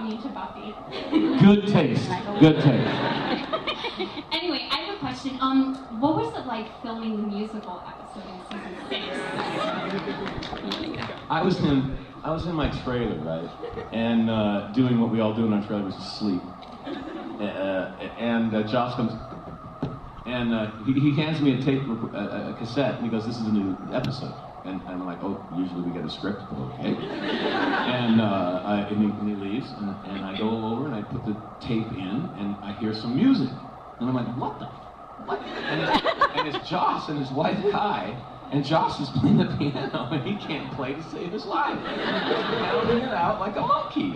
me to Buffy. Good taste. Good taste. Anyway, I have a question. What was it like filming the musical episode in season 6? I was in my trailer, right, and doing what we all do in our trailer, which is sleep. And Josh comes, and he hands me a cassette, and he goes, "This is a new episode." And I'm like, "Oh, usually we get a script, but okay." And he leaves, and I go over and I put the tape in, and I hear some music, and I'm like, "What the? What?" And it's Josh and his wife Kai. And Josh is playing the piano, and he can't play to save his life. He's pounding it out like a monkey.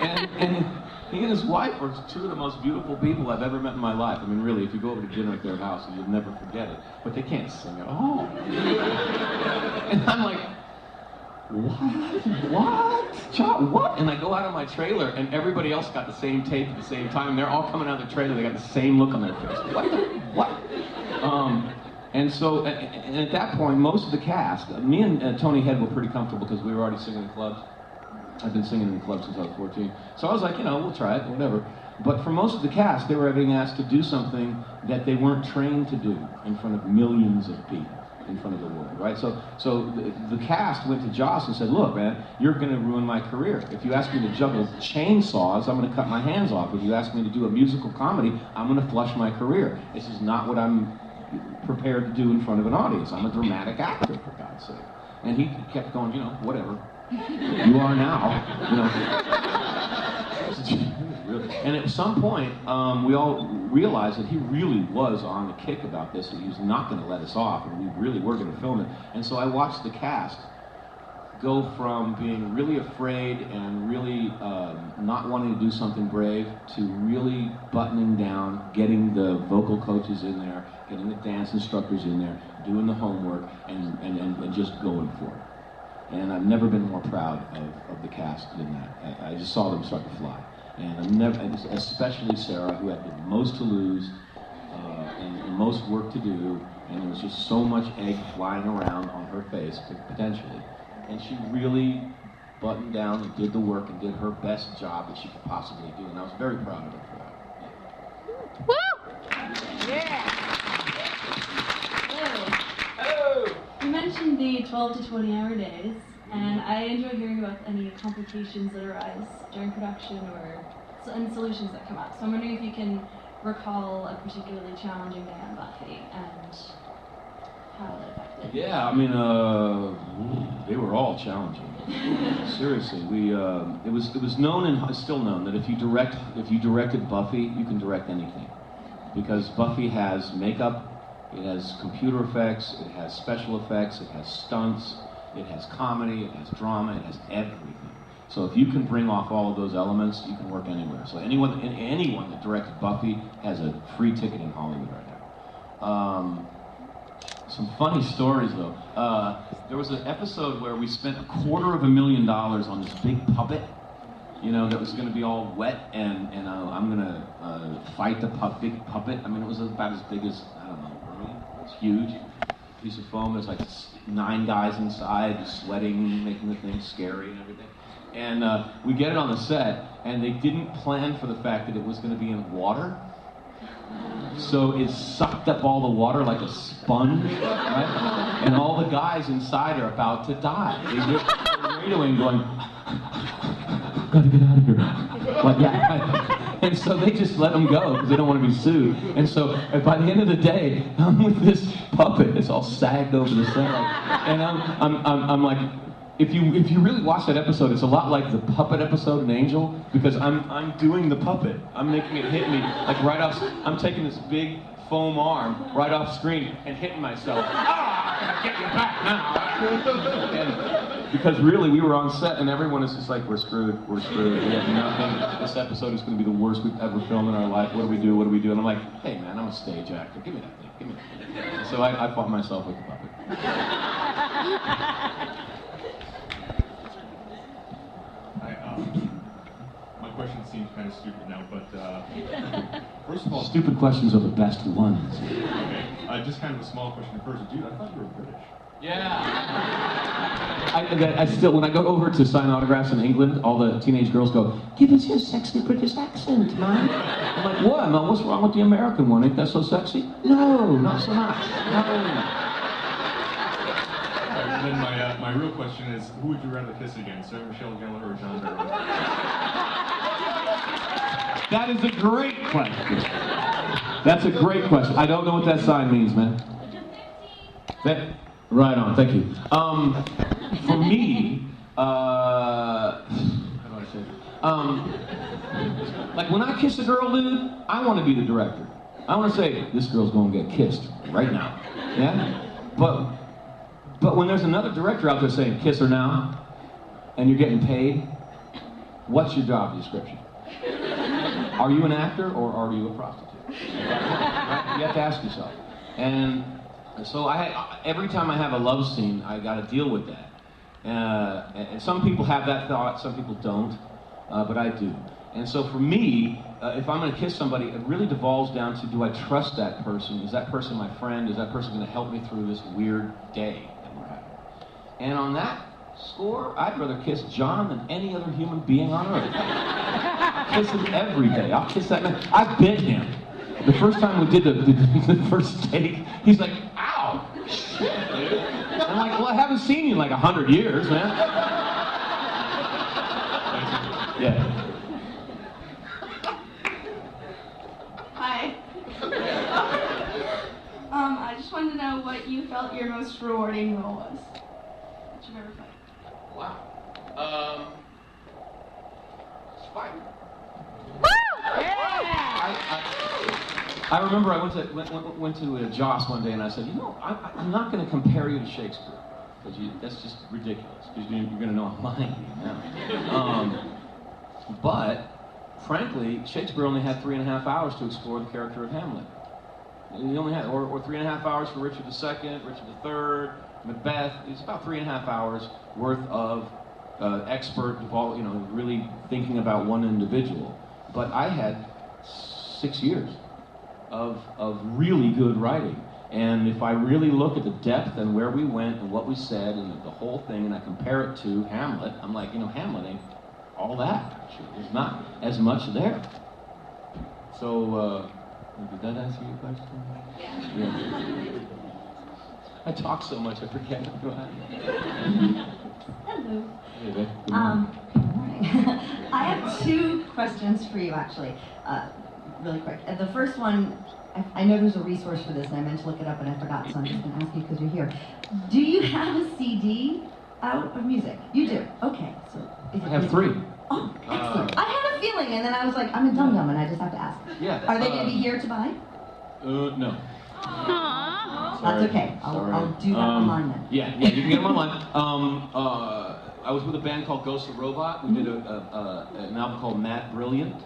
And he and his wife are two of the most beautiful people I've ever met in my life. I mean, really, if you go over to dinner at their house, you'll never forget it. But they can't sing at all. And I'm like, what? Josh, what? And I go out of my trailer, and everybody else got the same tape at the same time. They're all coming out of the trailer. They got the same look on their face. What? And so, and at that point, most of the cast, me and Tony Head were pretty comfortable because we were already singing in clubs. I've been singing in clubs since I was 14. So I was like, we'll try it, whatever. But for most of the cast, they were being asked to do something that they weren't trained to do in front of millions of people, in front of the world, right? So the cast went to Josh and said, "Look, man, you're going to ruin my career. If you ask me to juggle chainsaws, I'm going to cut my hands off. If you ask me to do a musical comedy, I'm going to flush my career. This is not what I'm prepared to do in front of an audience. I'm a dramatic actor, for God's sake." And he kept going, whatever. You are now, And at some point, we all realized that he really was on the kick about this, and he was not going to let us off, and we really were going to film it. And so I watched the cast go from being really afraid and really not wanting to do something brave to really buttoning down, getting the vocal coaches in there, getting the dance instructors in there, doing the homework, and just going for it. And I've never been more proud of the cast than that. I just saw them start to fly. And especially Sarah, who had the most to lose and the most work to do, and there was just so much egg flying around on her face, potentially. And she really buttoned down and did the work and did her best job that she could possibly do, and I was very proud of her for that. Woo! Yeah! Hello! You mentioned the 12 to 20 hour days, and I enjoy hearing about any complications that arise during production and solutions that come up. So I'm wondering if you can recall a particularly challenging day on Buffy and how it affected. Yeah, I mean, they were all challenging. Seriously, it was known and it's still known that if you directed Buffy, you can direct anything, because Buffy has makeup, it has computer effects, it has special effects, it has stunts, it has comedy, it has drama, it has everything. So if you can bring off all of those elements, you can work anywhere. So anyone that directed Buffy has a free ticket in Hollywood right now. Some funny stories though. There was an episode where we spent $250,000 on this big puppet, that was going to be all wet, and I'm going to fight the big puppet. I mean, it was about as big as, I don't know, a room. It's huge. Piece of foam. There's like 9 guys inside, sweating, making the thing scary and everything. And we get it on the set, and they didn't plan for the fact that it was going to be in water. So it sucked up all the water like a sponge, right? And all the guys inside are about to die. They're radioing, going, "Gotta get out of here." Like that. And so they just let them go because they don't want to be sued. And so by the end of the day, I'm with this puppet. It's all sagged over the set, and I'm like, if you really watch that episode, it's a lot like the puppet episode in Angel, because I'm doing the puppet. I'm making it hit me like right off. I'm taking this big foam arm right off screen and hitting myself. Ah, I'm gonna get you back now. And because really, we were on set and everyone is just like, we're screwed. We have nothing. This episode is going to be the worst we've ever filmed in our life. What do we do? And I'm like, hey man, I'm a stage actor. Give me that thing. And so I fought myself with the puppet. My question seems kind of stupid now, but first of all, stupid questions are the best ones. Okay, just kind of a small question first. Dude, I thought you were British. I still, when I go over to sign autographs in England, all the teenage girls go, "Give us your sexy British accent, man." I'm like, "What? Man, what's wrong with the American one? Ain't that so sexy?" "No, not so much. No." And then my real question is, who would you rather kiss again, Sarah Michelle Gellar or John Barrow? That is a great question. That's a great question. I don't know what that sign means, man. Right on, thank you. For me, how do I say it? Like when I kiss a girl, dude, I want to be the director. I want to say, this girl's going to get kissed right now. Yeah? But when there's another director out there saying, kiss her now, and you're getting paid, what's your job description? Are you an actor or are you a prostitute? Right? You have to ask yourself. And so every time I have a love scene, I got to deal with that. And some people have that thought, some people don't, but I do. And so for me, if I'm going to kiss somebody, it really devolves down to, do I trust that person? Is that person my friend? Is that person going to help me through this weird day that we're having? And on that score, I'd rather kiss John than any other human being on earth. I kiss him every day. I'll kiss that man. I bit him. The first time we did the first take, he's like, "Ow!" Shit, dude. I'm like, "Well, I haven't seen you in like 100 years, man." Yeah. Hi. I just wanted to know what you felt your most rewarding role was that you've ever played. Wow. Spider. I remember I went to Joss one day and I said, I'm not going to compare you to Shakespeare, because that's just ridiculous, because you're going to know I'm lying now. But frankly, Shakespeare only had 3.5 hours to explore the character of Hamlet. He only had, or 3.5 hours for Richard II, Richard III, Macbeth. It's about 3.5 hours worth of expert, really thinking about one individual. But I had 6 years of really good writing. And if I really look at the depth and where we went and what we said and the whole thing, and I compare it to Hamlet, I'm like, Hamlet ain't all that, actually. There's not as much there. So, did that answer your question? Yeah. I talk so much, I forget. Hello. Hey, babe. Good morning. I have 2 questions for you, actually, really quick. The first one, I know there's a resource for this, and I meant to look it up, and I forgot, so I'm just going to ask you because you're here. Do you have a CD out of music? You do? Okay. So I have 3. Oh, excellent. I had a feeling, and then I was like, I'm a dum-dum, and I just have to ask. Yeah. Are they going to be here to buy? No. That's okay. I'll do that online then. Yeah, you can get them online. I was with a band called Ghost the Robot. We did an album called Mad Brilliant,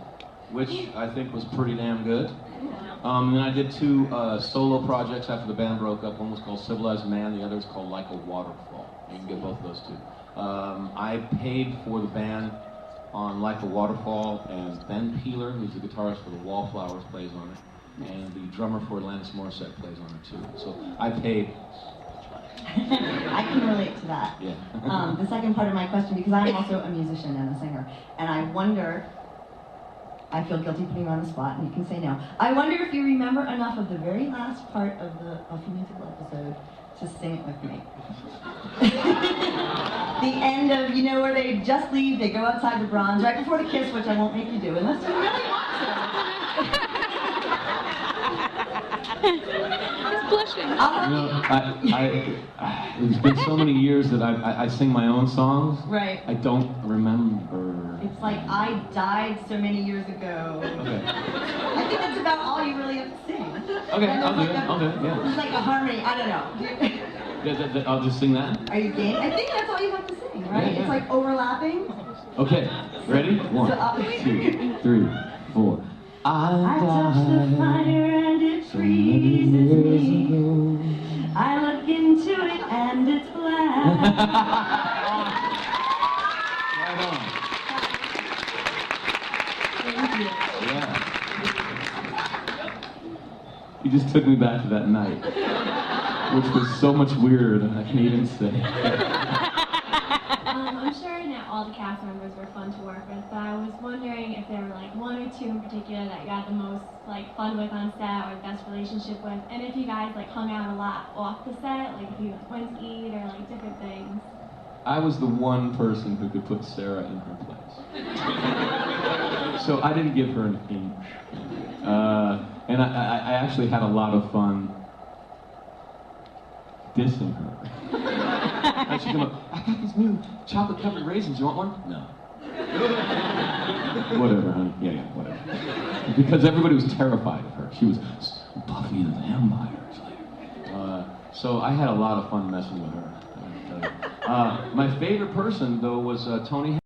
which I think was pretty damn good. And then I did 2 solo projects after the band broke up. One was called Civilized Man, the other is called Like a Waterfall. You can get both of those 2. I paid for the band on Like a Waterfall, and Ben Peeler, who's the guitarist for the Wallflowers, plays on it. And the drummer for Alanis Morissette plays on it too. So I paid. I can relate to that. Yeah. The second part of my question, because I'm also a musician and a singer, and I wonder, I feel guilty putting you on the spot, and you can say no. I wonder if you remember enough of the very last part of the Buffy musical episode to sing it with me. The end of, where they just leave, they go outside the bronze, right before the kiss, which I won't make you do, unless you really want to. He's blushing. It's been so many years that I sing my own songs. Right. I don't remember. It's like, I died so many years ago. Okay. I think that's about all you really have to sing. Okay, I'll do it, yeah. It's like a harmony, I don't know. I'll just sing that? Are you game? I think that's all you have to sing, right? Yeah. It's like overlapping. Okay, ready? 1, 2, 3, 4. I touch the fire and it freezes me. I look into it and it's black. Right on. Thank you. Yeah. You just took me back to that night. which was so much weirder than I can even say. I'm sure not all the cast members were fun to work with, but I was wondering if there were like one or two in particular that you had the most like fun with on set or the best relationship with, and if you guys like hung out a lot off the set, like if you went to eat or like different things. I was the one person who could put Sarah in her place. So I didn't give her an inch. And I actually had a lot of fun dissing her. And she'd come up, I got these new chocolate covered raisins, you want one? No. Whatever, honey. Yeah, whatever. Because everybody was terrified of her. She was Buffy the Vampire Slayer. So I had a lot of fun messing with her. My favorite person, though, was Tony.